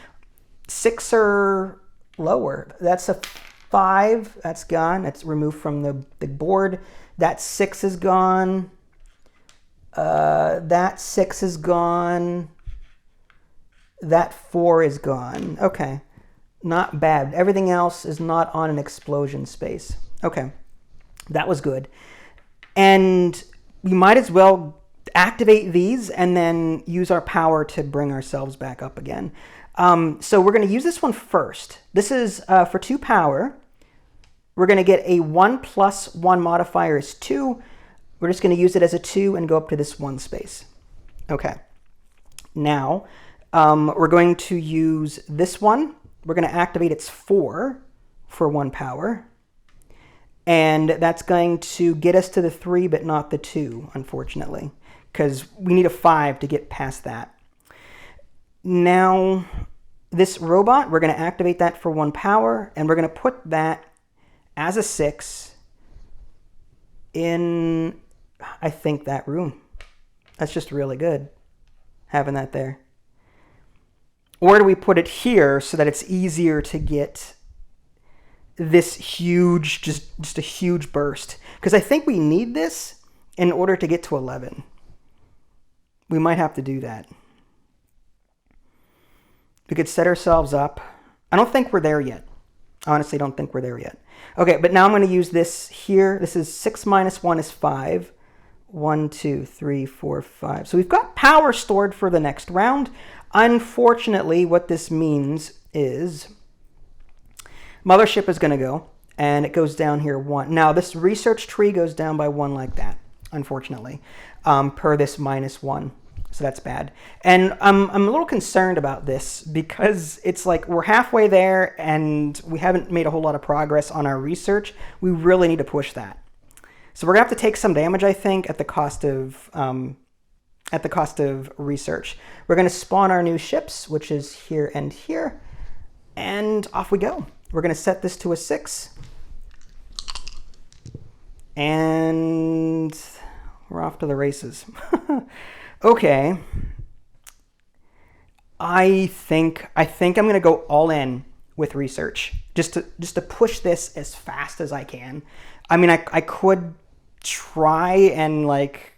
6 or lower, that's a 5. That's gone. That's removed from the board. That 6 is gone. That 6 is gone. That 4 is gone. Okay. Not bad. Everything else is not on an explosion space. Okay. That was good. And we might as well activate these and then use our power to bring ourselves back up again. So we're going to use this one first. This is for 2 power. We're going to get a 1 plus 1 modifier is 2. We're just going to use it as a 2 and go up to this 1 space. Okay. Now, we're going to use this one. We're going to activate its 4 for 1 power. And that's going to get us to the 3, but not the 2, unfortunately, because we need a 5 to get past that. Now, this robot, we're going to activate that for 1 power, and we're going to put that as a 6 in, I think, that room. That's just really good, having that there. Or do we put it here so that it's easier to get this huge, just a huge burst? Because I think we need this in order to get to 11. We might have to do that. We could set ourselves up. I don't think we're there yet. I honestly don't think we're there yet. Okay, but now I'm going to use this here. This is 6 minus 1 is 5. 1, 2, 3, 4, 5. So we've got power stored for the next round. Unfortunately, what this means is mothership is going to go, and it goes down here 1. Now, this research tree goes down by 1 like that, unfortunately, per this -1. So that's bad. And I'm a little concerned about this because it's like we're halfway there and we haven't made a whole lot of progress on our research. We really need to push that. So we're gonna have to take some damage, I think, at the cost of research. We're gonna spawn our new ships, which is here, and off we go. We're gonna set this to a 6, and we're off to the races. Okay. I think I'm gonna go all in with research just to push this as fast as I can. I mean, I could try and like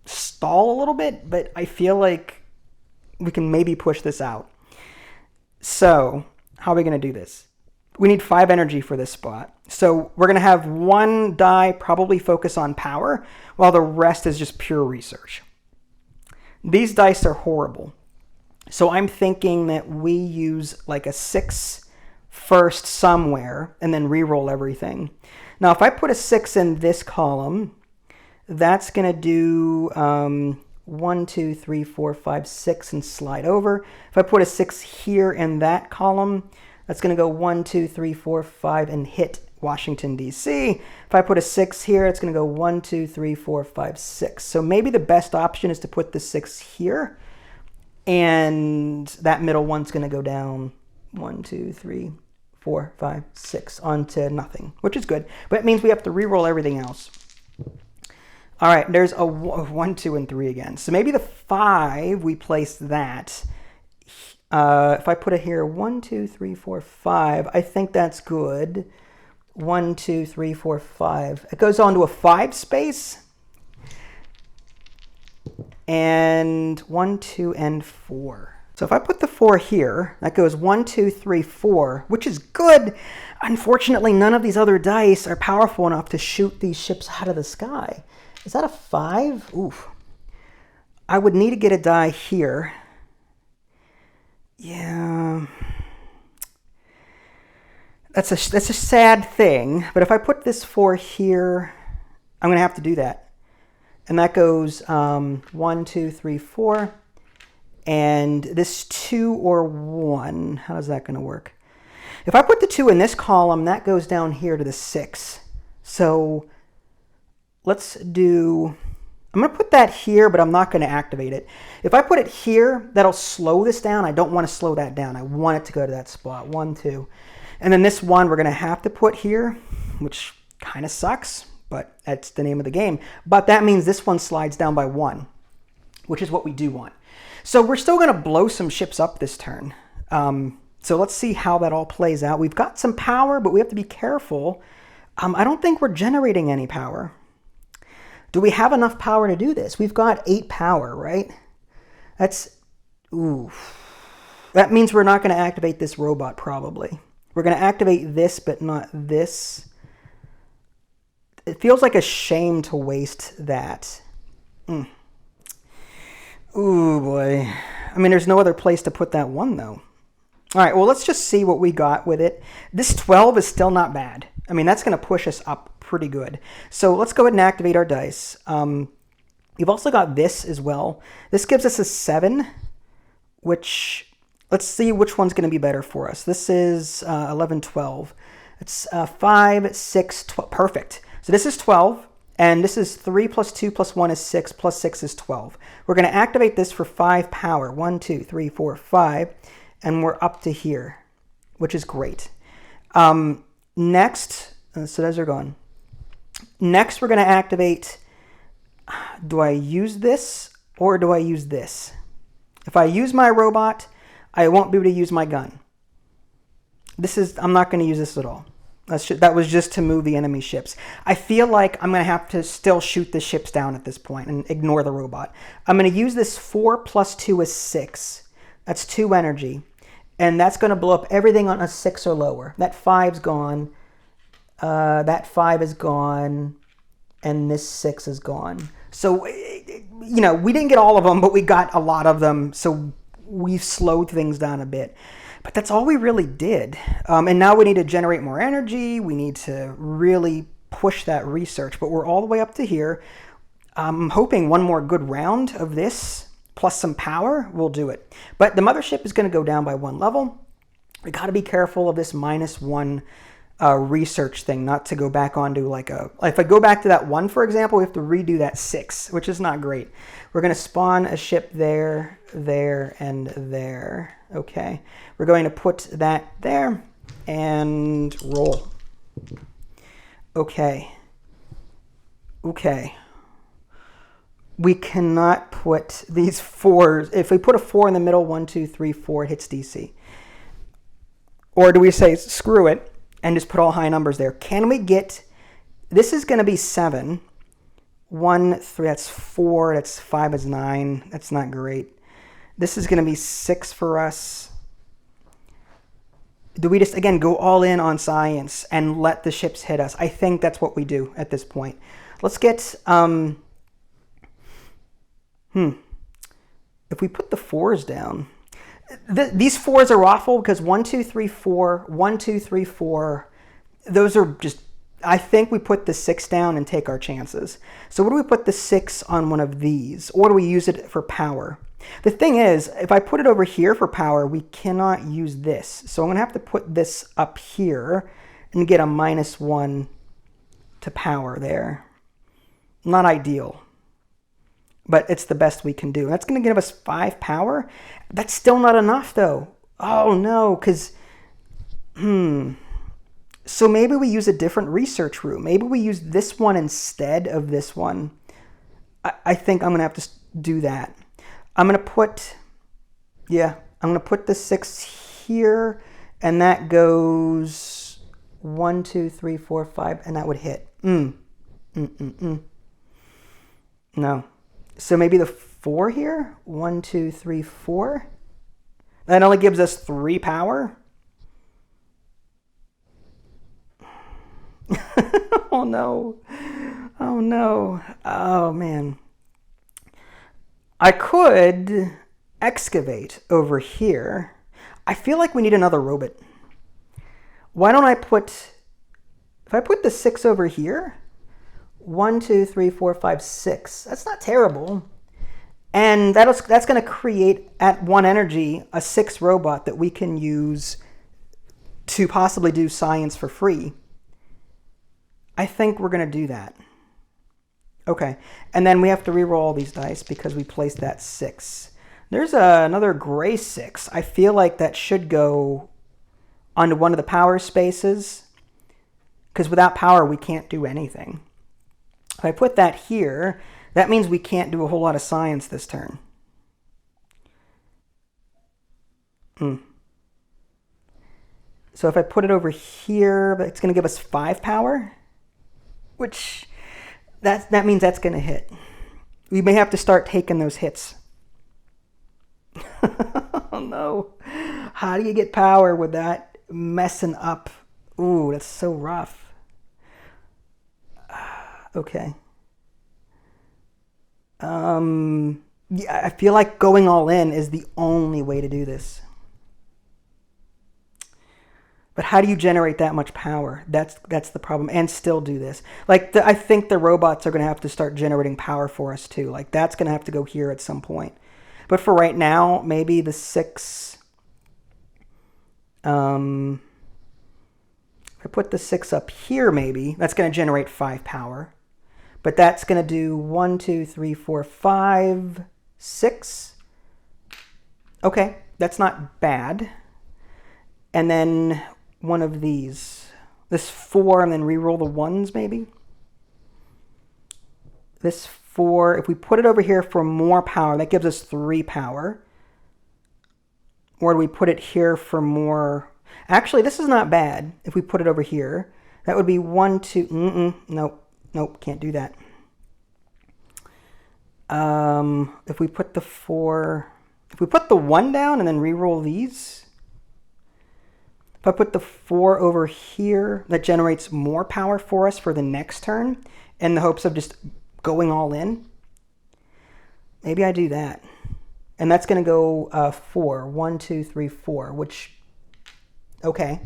stall a little bit, but I feel like we can maybe push this out. So how are we gonna do this? We need 5 energy for this spot. So we're gonna have 1 die probably focus on power, while the rest is just pure research. These dice are horrible. So I'm thinking that we use like a 6 first somewhere and then re-roll everything. Now, if I put a 6 in this column, that's going to do 1, 2, 3, 4, 5, 6 and slide over. If I put a 6 here in that column, that's going to go 1, 2, 3, 4, 5 and hit Washington, D.C. If I put a 6 here, it's going to go 1, 2, 3, 4, 5, 6. So maybe the best option is to put the 6 here, and that middle one's going to go down 1, 2, 3, 4, 5, 6 onto nothing, which is good. But it means we have to re-roll everything else. All right, there's a 1, 2, and 3 again. So maybe the 5, we place that. If I put it here, 1, 2, 3, 4, 5, I think that's good. 1, 2, 3, 4, 5. It goes on to a 5 space. And 1, 2, and 4. So if I put the 4 here, that goes 1, 2, 3, 4, which is good. Unfortunately, none of these other dice are powerful enough to shoot these ships out of the sky. Is that a 5? Oof. I would need to get a die here. Yeah. That's a sad thing, but if I put this 4 here, I'm going to have to do that. And that goes 1, 2, 3, 4. And this 2 or 1, how is that going to work? If I put the 2 in this column, that goes down here to the 6. So let's do, I'm going to put that here, but I'm not going to activate it. If I put it here, that'll slow this down. I don't want to slow that down. I want it to go to that spot. 1, 2. And then this 1 we're going to have to put here, which kind of sucks, but that's the name of the game. But that means this one slides down by 1, which is what we do want. So we're still going to blow some ships up this turn. So let's see how that all plays out. We've got some power, but we have to be careful. I don't think we're generating any power. Do we have enough power to do this? We've got 8 power, right? That's, ooh. That means we're not going to activate this robot, probably. We're going to activate this, but not this. It feels like a shame to waste that. Ooh, boy. I mean, there's no other place to put that 1, though. All right, well, let's just see what we got with it. This 12 is still not bad. I mean, that's going to push us up pretty good. So let's go ahead and activate our dice. You've also got this as well. This gives us a 7, which... Let's see which one's going to be better for us. This is 11, 12. It's 5, 6, 12. Perfect. So this is 12, and this is 3 plus 2 plus 1 is 6, plus 6 is 12. We're going to activate this for 5 power. 1, 2, 3, 4, 5, and we're up to here, which is great. Next, so those are gone. Next, we're going to activate, do I use this or do I use this? If I use my robot, I won't be able to use my gun. I'm not going to use this at all. That was just to move the enemy ships. I feel like I'm going to have to still shoot the ships down at this point and ignore the robot. I'm going to use this 4 plus 2 is 6. That's 2 energy. And that's going to blow up everything on a 6 or lower. That 5's gone. That 5 is gone. and this 6 is gone. So, you know, we didn't get all of them, but we got a lot of them. So we've slowed things down a bit. But that's all we really did. And now we need to generate more energy. We need to really push that research. But we're all the way up to here. I'm hoping one more good round of this plus some power will do it. But the mothership is going to go down by 1 level. We got to be careful of this -1 research thing, not to go back onto like if I go back to that 1, for example, we have to redo that 6, which is not great. We're going to spawn a ship there, there, and there. Okay. We're going to put that there and roll. Okay. Okay. We cannot put these 4s. If we put a 4 in the middle, 1, 2, 3, 4, it hits DC. Or do we say screw it and just put all high numbers there? Can we get, this is going to be 7. 1, 3, that's 4, that's 5 is 9. That's not great. This is going to be 6 for us. Do we just, again, go all in on science and let the ships hit us? I think that's what we do at this point. Let's get, if we put the 4s down, these 4s are awful because 1, 2, 3, 4, 1, 2, 3, 4, those are just, I think we put the 6 down and take our chances. So what do we put the 6 on one of these? Or do we use it for power? The thing is, if I put it over here for power, we cannot use this. So I'm going to have to put this up here and get a -1 to power there. Not ideal, but it's the best we can do. That's going to give us 5 power. That's still not enough, though. Oh, no, because, So maybe we use a different research room. Maybe we use this one instead of this one. I think I'm going to have to do that. I'm going to put, I'm going to put the 6 here, and that goes 1, 2, 3, 4, 5, and that would hit. No. So maybe the 4 here? 1, 2, 3, 4. That only gives us 3 power. Oh no. Oh no. Oh man. I could excavate over here. I feel like we need another robot. Why don't I put, if I put the 6 over here, 1, 2, 3, 4, 5, 6. That's not terrible. And that's going to create, at 1 energy, a 6 robot that we can use to possibly do science for free. I think we're going to do that. Okay. And then we have to re-roll all these dice because we placed that 6. There's another gray 6. I feel like that should go onto one of the power spaces because without power, we can't do anything. If I put that here, that means we can't do a whole lot of science this turn. So if I put it over here, it's going to give us 5 power, which that means that's going to hit. We may have to start taking those hits. Oh no. How do you get power with that messing up? Ooh, that's so rough. Okay. Yeah, I feel like going all in is the only way to do this. But how do you generate that much power? That's the problem, and still do this. Like, I think the robots are going to have to start generating power for us too. Like, that's going to have to go here at some point. But for right now, maybe the 6. If I put the 6 up here, maybe that's going to generate 5 power. But that's going to do 1, 2, 3, 4, 5, 6. Okay, that's not bad. And then one of these. This 4, and then re-roll the 1s, maybe. This 4, if we put it over here for more power, that gives us 3 power. Or do we put it here for more? Actually, this is not bad. If we put it over here, that would be 1, 2. Nope, can't do that. If we put the 4, if we put the 1 down and then re-roll these, If I put the 4 over here, that generates more power for us for the next turn in the hopes of just going all in. Maybe I do that. And that's going to go 4. 1, 2, 3, 4, which, okay.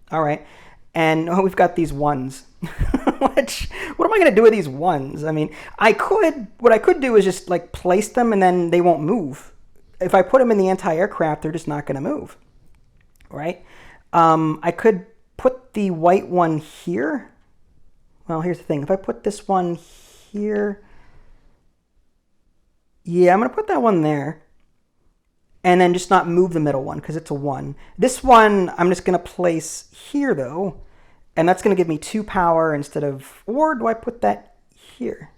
All right. And we've got these 1s. What am I going to do with these 1s? I mean, what I could do is just like place them and then they won't move. If I put them in the anti-aircraft, they're just not going to move, right? I could put the white one here. Well, here's the thing. If I put this one here, yeah, I'm going to put that one there. And then just not move the middle one because it's a 1. This one I'm just going to place here, though. And that's going to give me 2 power instead of... Or do I put that here?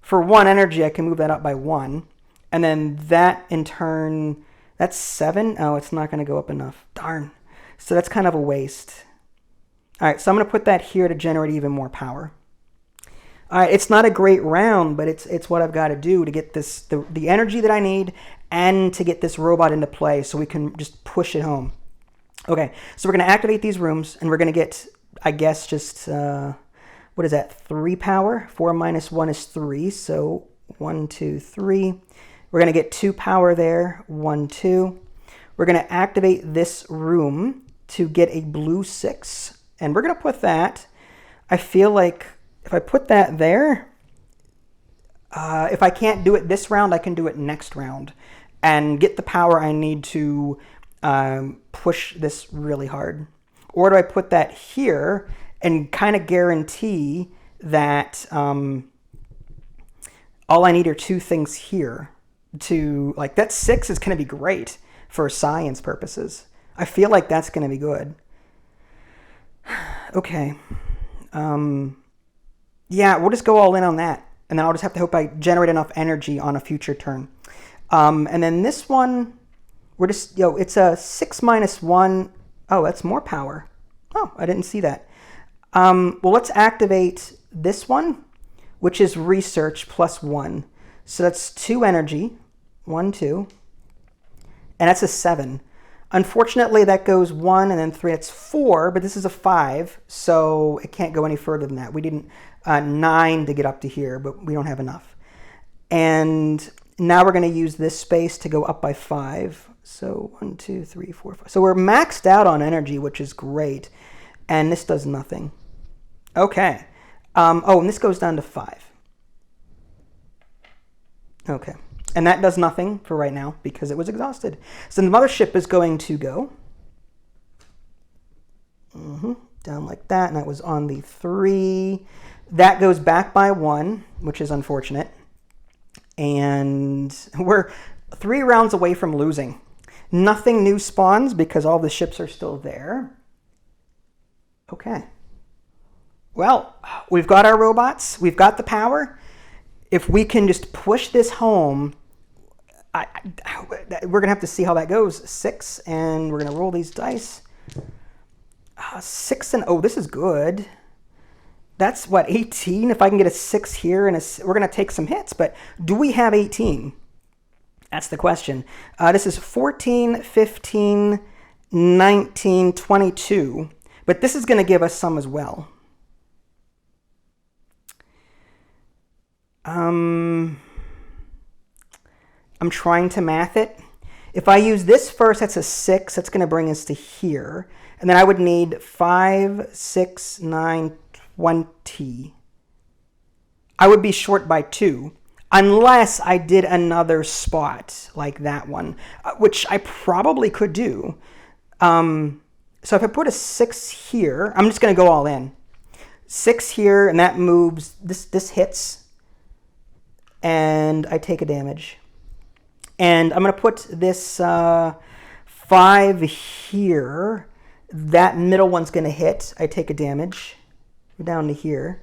For 1 energy, I can move that up by 1. And then that, in turn... That's 7? Oh, it's not going to go up enough. Darn. So that's kind of a waste. All right, so I'm going to put that here to generate even more power. All right, it's not a great round, but it's what I've got to do to get this the energy that I need and to get this robot into play so we can just push it home. Okay, so we're going to activate these rooms, and we're going to get, I guess, just, what is that, 3 power? 4 minus 1 is 3, so 1, 2, 3. We're going to get 2 power there, 1, 2. We're going to activate this room to get a blue 6, and we're going to put that, I feel like if I put that there, if I can't do it this round, I can do it next round and get the power I need to push this really hard. Or do I put that here and kind of guarantee that all I need are 2 things here to, like, that 6 is going to be great for science purposes. I feel like that's going to be good. Okay. Yeah, we'll just go all in on that. And then I'll just have to hope I generate enough energy on a future turn. And then this one, we're just, it's a 6 minus 1. Oh, that's more power. Oh, I didn't see that. Well, let's activate this one, which is research plus 1. So that's 2 energy. 1, 2. And that's a 7. Unfortunately, that goes 1 and then 3. That's 4, but this is a 5, so it can't go any further than that. We didn't 9 to get up to here, but we don't have enough. And now we're going to use this space to go up by 5. So 1, 2, 3, 4, 5. So we're maxed out on energy, which is great. And this does nothing. Okay. Oh, and this goes down to 5. Okay. And that does nothing for right now because it was exhausted. So the mothership is going to go down like that. And that was on the 3. That goes back by 1, which is unfortunate. And we're 3 rounds away from losing. Nothing new spawns because all the ships are still there. Okay. Well, we've got our robots. We've got the power. If we can just push this home, we're going to have to see how that goes. 6, and we're going to roll these dice. 6 and, oh, this is good. That's what, 18? If I can get a 6 here, and we're going to take some hits, but do we have 18? That's the question. This is 14, 15, 19, 22, but this is going to give us some as well. I'm trying to math it. If I use this first, that's a 6. That's going to bring us to here. And then I would need 5, 6, 9, 20. I would be short by 2. Unless I did another spot like that one, which I probably could do. So if I put a 6 here, I'm just going to go all in. 6 here, and that moves. This hits. And I take a damage. And I'm going to put this 5 here. That middle one's going to hit. I take a damage. We're down to here.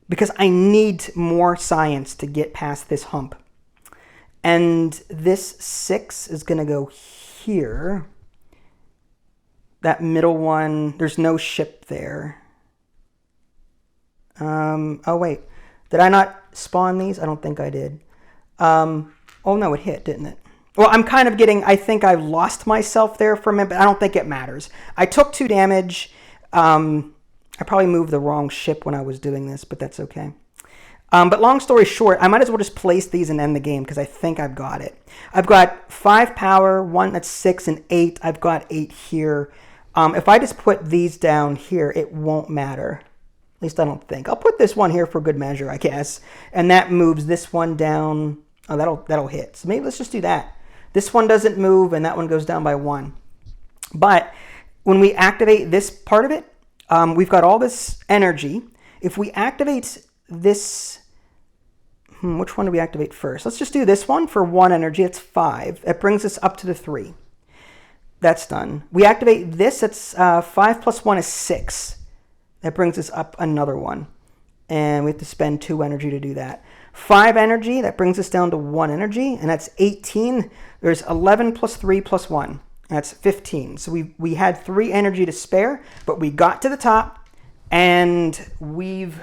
Because I need more science to get past this hump. And this 6 is going to go here. That middle one, there's no ship there. Oh, wait. Did I not spawn these? I don't think I did. Oh, no, it hit, didn't it? Well, I'm kind of getting, I think I lost myself there for a minute, but I don't think it matters. I took 2 damage. I probably moved the wrong ship when I was doing this, but that's okay. But long story short, I might as well just place these and end the game because I think I've got it. I've got 5 power, 1 that's 6, and 8. I've got 8 here. If I just put these down here, it won't matter. At least I don't think. I'll put this one here for good measure, I guess. And that moves this one down. Oh, that'll hit. So maybe let's just do that. This one doesn't move, and that one goes down by 1. But when we activate this part of it, we've got all this energy. If we activate this, which one do we activate first? Let's just do this one for 1 energy. It's 5. That brings us up to the 3. That's done. We activate this. It's 5 plus 1 is 6. That brings us up another 1. And we have to spend 2 energy to do that. 5 energy, that brings us down to 1 energy, and that's 18. There's 11 plus 3 plus 1. That's 15. So we had 3 energy to spare, but we got to the top, and we've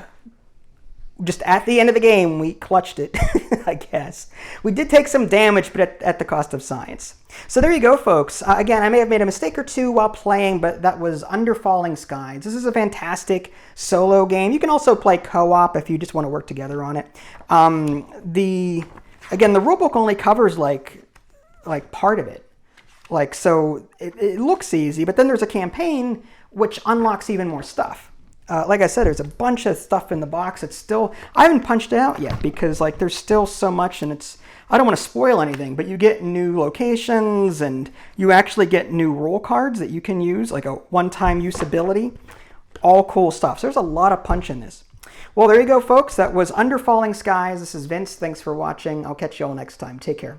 just at the end of the game, we clutched it, I guess. We did take some damage, but at the cost of science. So there you go, folks. Again, I may have made a mistake or 2 while playing, but that was Under Falling Skies. This is a fantastic solo game. You can also play co-op if you just want to work together on it. Again, the rulebook only covers like part of it. So it looks easy, but then there's a campaign which unlocks even more stuff. Like I said, there's a bunch of stuff in the box. It's still, I haven't punched it out yet because there's still so much, and I don't want to spoil anything, but you get new locations and you actually get new rule cards that you can use, like a one-time use ability. All cool stuff. So there's a lot of punch in this. Well, there you go, folks. That was Under Falling Skies. This is Vince. Thanks for watching. I'll catch you all next time. Take care.